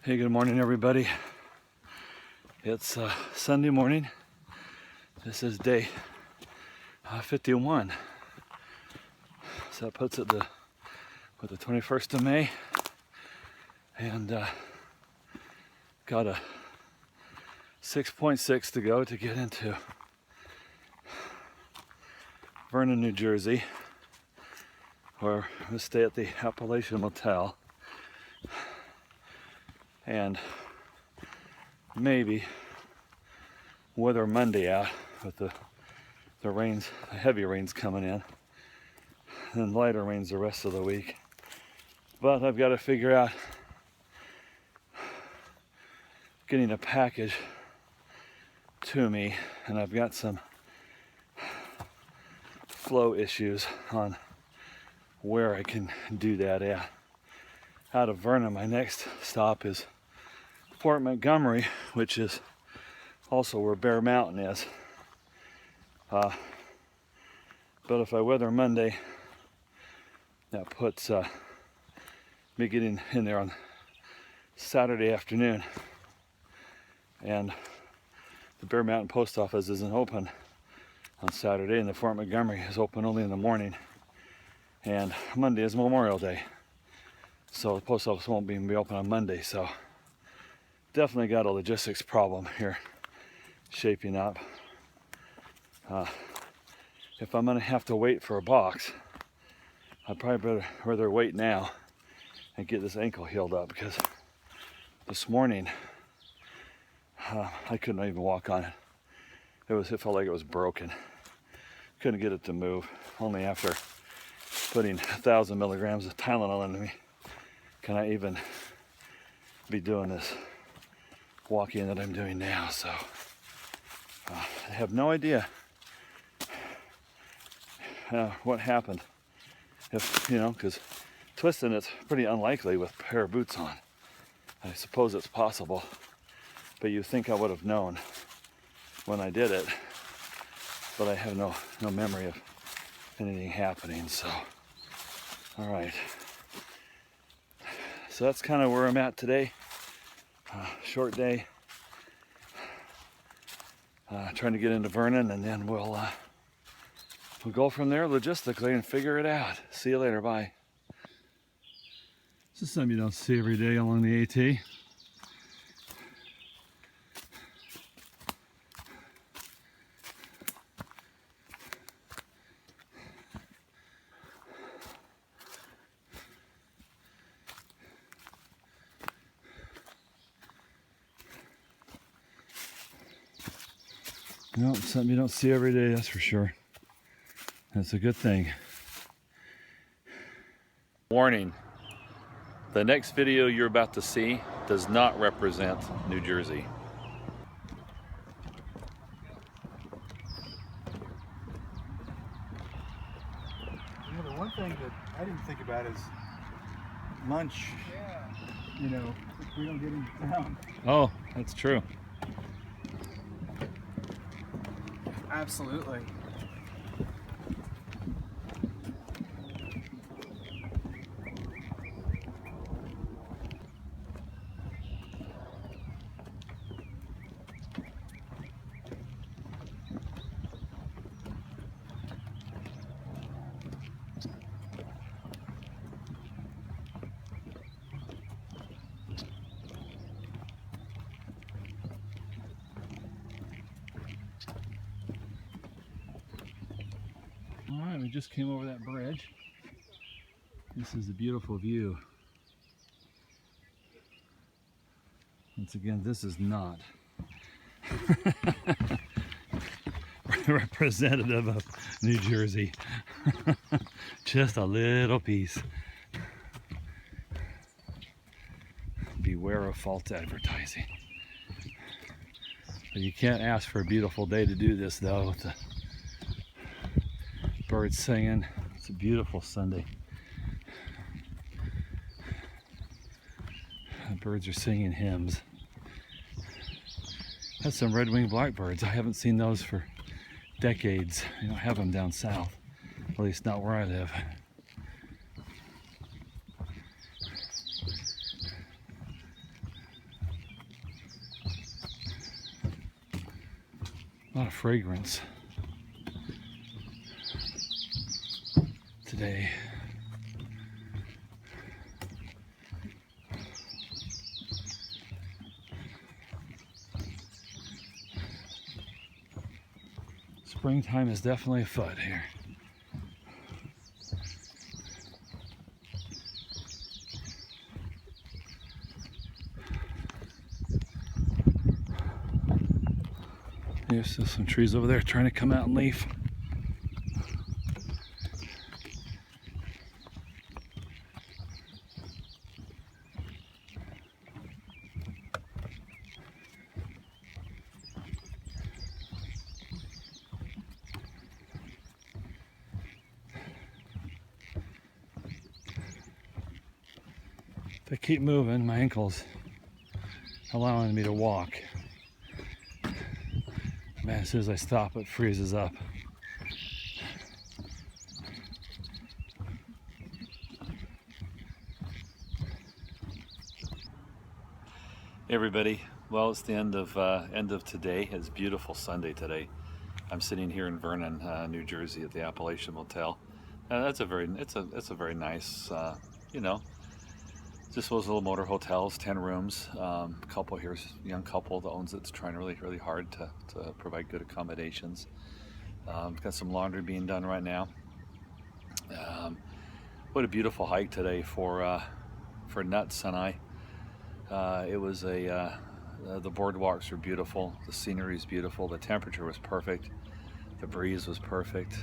Hey, good morning, everybody. It's Sunday morning. This is day 51. So that puts it with the 21st of May. And got a 6.6 to go to get into Vernon, New Jersey, where we stay at the Appalachian Motel. And maybe weather Monday out with the rains, the heavy rains coming in, and lighter rains the rest of the week. But I've got to figure out getting a package to me, and I've got some flow issues on where I can do that at. Out of Vernon, my next stop is Fort Montgomery, which is also where Bear Mountain is. But if I weather Monday, that puts me getting in there on Saturday afternoon. And the Bear Mountain post office isn't open on Saturday, and the Fort Montgomery is open only in the morning. And Monday is Memorial Day, so the post office won't be open on Monday. So definitely got a logistics problem here shaping up. If I'm gonna have to wait for a box, I'd probably rather wait now and get this ankle healed up, because this morning I couldn't even walk on it. It felt like it was broken. Couldn't get it to move. Only after putting 1,000 milligrams of Tylenol into me can I even be doing this walking that I'm doing now. So I have no idea what happened. If because twisting it's pretty unlikely with a pair of boots on. I suppose it's possible, but you think I would have known when I did it, but I have no memory of anything happening. So all right, so that's kind of where I'm at today. Short day, trying to get into Vernon, and then we'll go from there logistically and figure it out. See you later. Bye. This is something you don't see every day along the AT. No, something you don't see every day, that's for sure. That's a good thing. Warning, the next video you're about to see does not represent New Jersey. The one thing that I didn't think about is lunch. If we don't get into town. Oh, that's true. Absolutely. All right, we just came over that bridge. This is a beautiful view. Once again, this is not representative of New Jersey. Just a little piece. Beware of false advertising. But you can't ask for a beautiful day to do this, though, with the birds singing. It's a beautiful Sunday. The birds are singing hymns. That's some red-winged blackbirds. I haven't seen those for decades. You don't have them down south, at least not where I live. A lot of fragrance today. Springtime is definitely afoot here. There's still some trees over there trying to come out and leaf. If I keep moving, my ankle's allowing me to walk. Man, as soon as I stop, it freezes up. Hey everybody, well, it's the end of today. It's a beautiful Sunday today. I'm sitting here in Vernon, New Jersey, at the Appalachian Motel. It's a very nice, you know, just those little motor hotels, 10 rooms. Couple here's a young couple that owns it's trying really hard to provide good accommodations. Got some laundry being done right now. What a beautiful hike today for Nuts and I. It was the boardwalks were beautiful, the scenery is beautiful, the temperature was perfect, the breeze was perfect.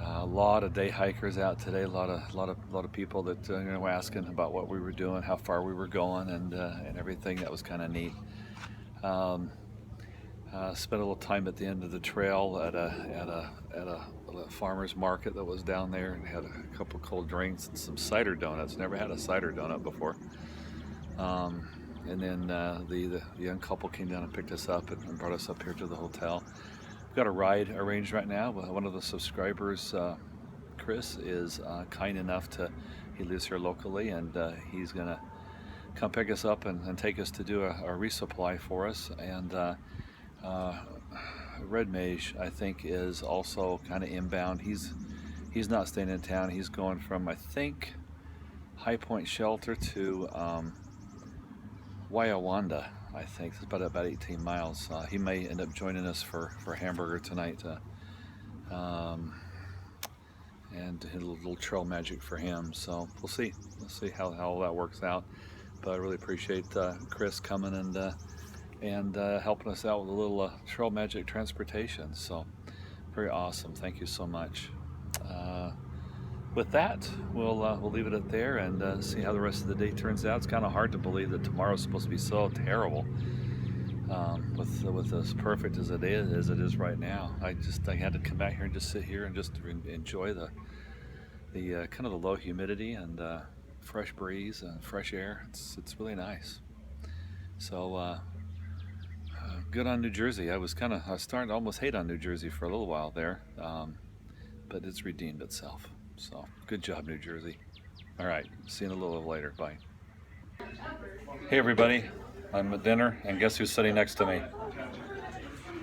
A lot of day hikers out today. A lot of people that were asking about what we were doing, how far we were going, and everything. That was kind of neat. Spent a little time at the end of the trail at a farmer's market that was down there, and had a couple cold drinks and some cider donuts. Never had a cider donut before. And then the young couple came down and picked us up and brought us up here to the hotel. We've got a ride arranged right now. One of the subscribers, Chris, is kind enough he lives here locally, and he's gonna come pick us up and take us to do a resupply for us. And Reddmage, I think, is also kind of inbound. He's not staying in town. He's going from, I think, High Point Shelter to Wyawanda. I think it's about 18 miles. He may end up joining us for hamburger tonight, and a little trail magic for him. So we'll see how all that works out. But I really appreciate Chris coming and helping us out with a little trail magic transportation. So very awesome. Thank you so much. With that, we'll leave it at there and see how the rest of the day turns out. It's kind of hard to believe that tomorrow's supposed to be so terrible, with as perfect as it is right now. I had to come back here and just sit here and just enjoy the kind of the low humidity and fresh breeze and fresh air. It's really nice. So good on New Jersey. I was starting to almost hate on New Jersey for a little while there, but it's redeemed itself. So, good job, New Jersey. All right, see you in a little later. Bye. Hey, everybody. I'm at dinner, and guess who's sitting next to me?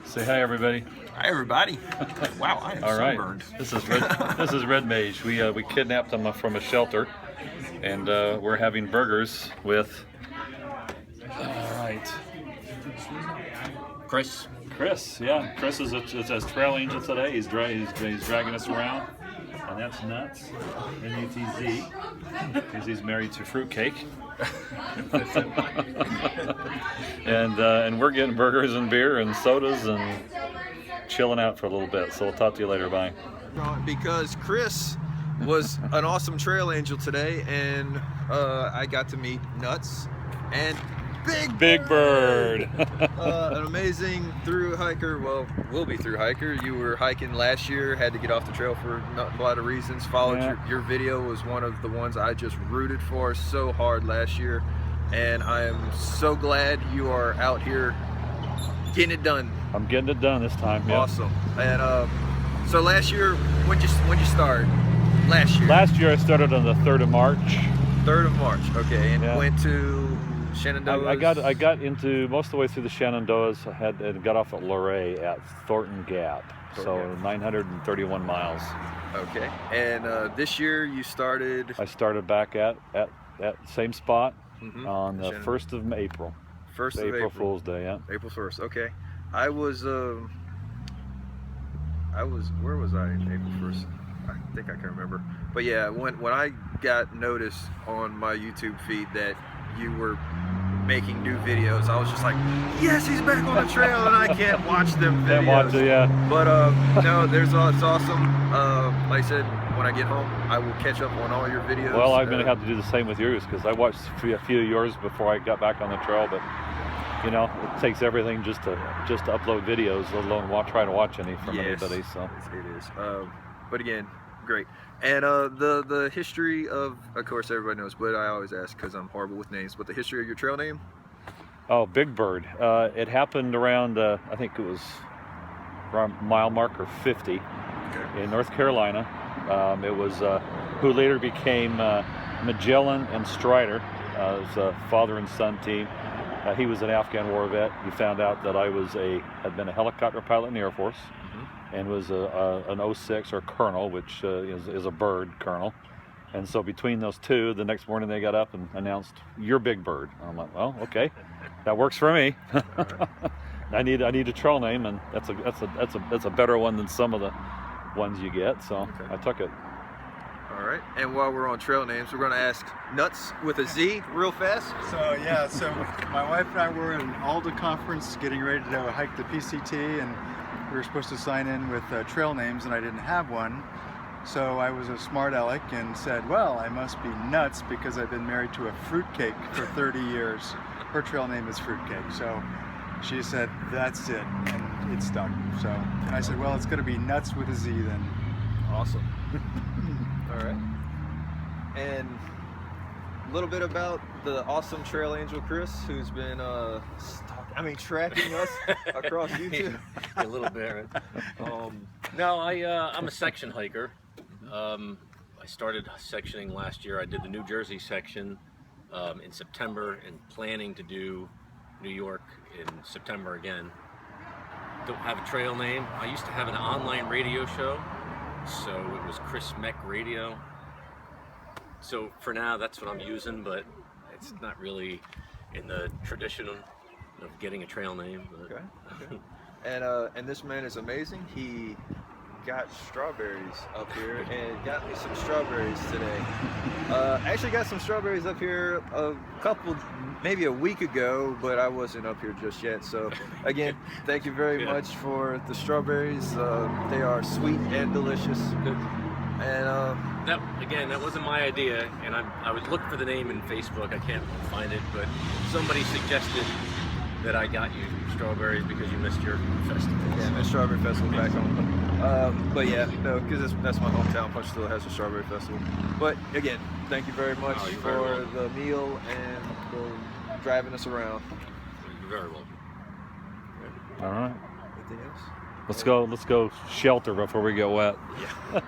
Say hi, everybody. Hi, everybody. Wow, I am All right. sunburned. This is Reddmage. We kidnapped them from a shelter, and we're having burgers with. All right. Chris. Yeah. Chris is a trail angel today. He's dragging us around. And that's Nuts, N-U-T-Z, because he's married to fruitcake. And we're getting burgers and beer and sodas and chilling out for a little bit. So we'll talk to you later. Bye. Because Chris was an awesome trail angel today, and I got to meet Nuts and Big Bird. An amazing through hiker. Well, will be through hiker. You were hiking last year, had to get off the trail for a lot of reasons. Followed your video, was one of the ones I just rooted for so hard last year, and I am so glad you are out here getting it done. I'm getting it done this time. Yep. Awesome. And so last year, when'd you start? Last year. Last year I started on the 3rd of March. 3rd of March. Okay, and went to Shenandoahs. I got into most of the way through the Shenandoahs. I got off at Luray at Thornton Gap. So 931 miles. Okay. And this year you started. I started back at same spot on the Shenandoah. 1st of April. First of April Fool's Day, yeah. April 1st. Okay. I was where was I in April 1st? I think I can remember. But yeah, when I got notice on my YouTube feed that you were making new videos, I was just like, yes, he's back on the trail, and I can't watch them videos. Can't watch it, yeah. But no, it's awesome. Like I said, when I get home, I will catch up on all your videos. Well, I'm going to have to do the same with yours because I watched a few of yours before I got back on the trail, but you know, it takes everything just to upload videos, let alone try to watch any from anybody. So it is. But again, great. And the history of course, everybody knows, but I always ask because I'm horrible with names. But the history of your trail name? Oh, Big Bird. It happened around I think it was around mile marker 50 in North Carolina. It was who later became Magellan and Strider. It was a father and son team. He was an Afghan war vet. He found out that I had been a helicopter pilot in the Air Force, and was an 06 or colonel, which is a bird colonel. And so between those two, the next morning they got up and announced, "You're Big Bird." I'm like, well, okay, that works for me. I need a trail name, and that's a better one than some of the ones you get. So I took it. All right. And while we're on trail names, we're going to ask Nuts with a Z real fast. So my wife and I were at an ALDA conference getting ready to hike the PCT, and we were supposed to sign in with trail names, and I didn't have one. So I was a smart aleck and said, well, I must be Nuts because I've been married to a fruitcake for 30 years. Her trail name is Fruitcake. So she said, that's it, and it stuck. So, and I said, well, it's going to be Nuts with a Z then. Awesome. All right. And a little bit about the awesome trail angel Chris, who's been tracking us across YouTube. A little bit. No, I'm a section hiker. I started sectioning last year. I did the New Jersey section in September, and planning to do New York in September again. Don't have a trail name. I used to have an online radio show, so it was Chris Meck Radio. So for now, that's what I'm using, but it's not really in the tradition of getting a trail name. But. Okay. And this man is amazing. He got strawberries up here and got me some strawberries today. Actually got some strawberries up here maybe a week ago, but I wasn't up here just yet. So again, thank you very much for the strawberries. They are sweet and delicious. And that wasn't my idea, and I was looking for the name in Facebook. I can't find it, but somebody suggested that I got you strawberries because you missed your festival. Yeah, the Strawberry Festival back home. But yeah, no, because that's my hometown. Punch still has a Strawberry Festival. But again, thank you very much for the meal and for driving us around. You're very welcome. All right. Anything else? Let's go shelter before we get wet. Yeah.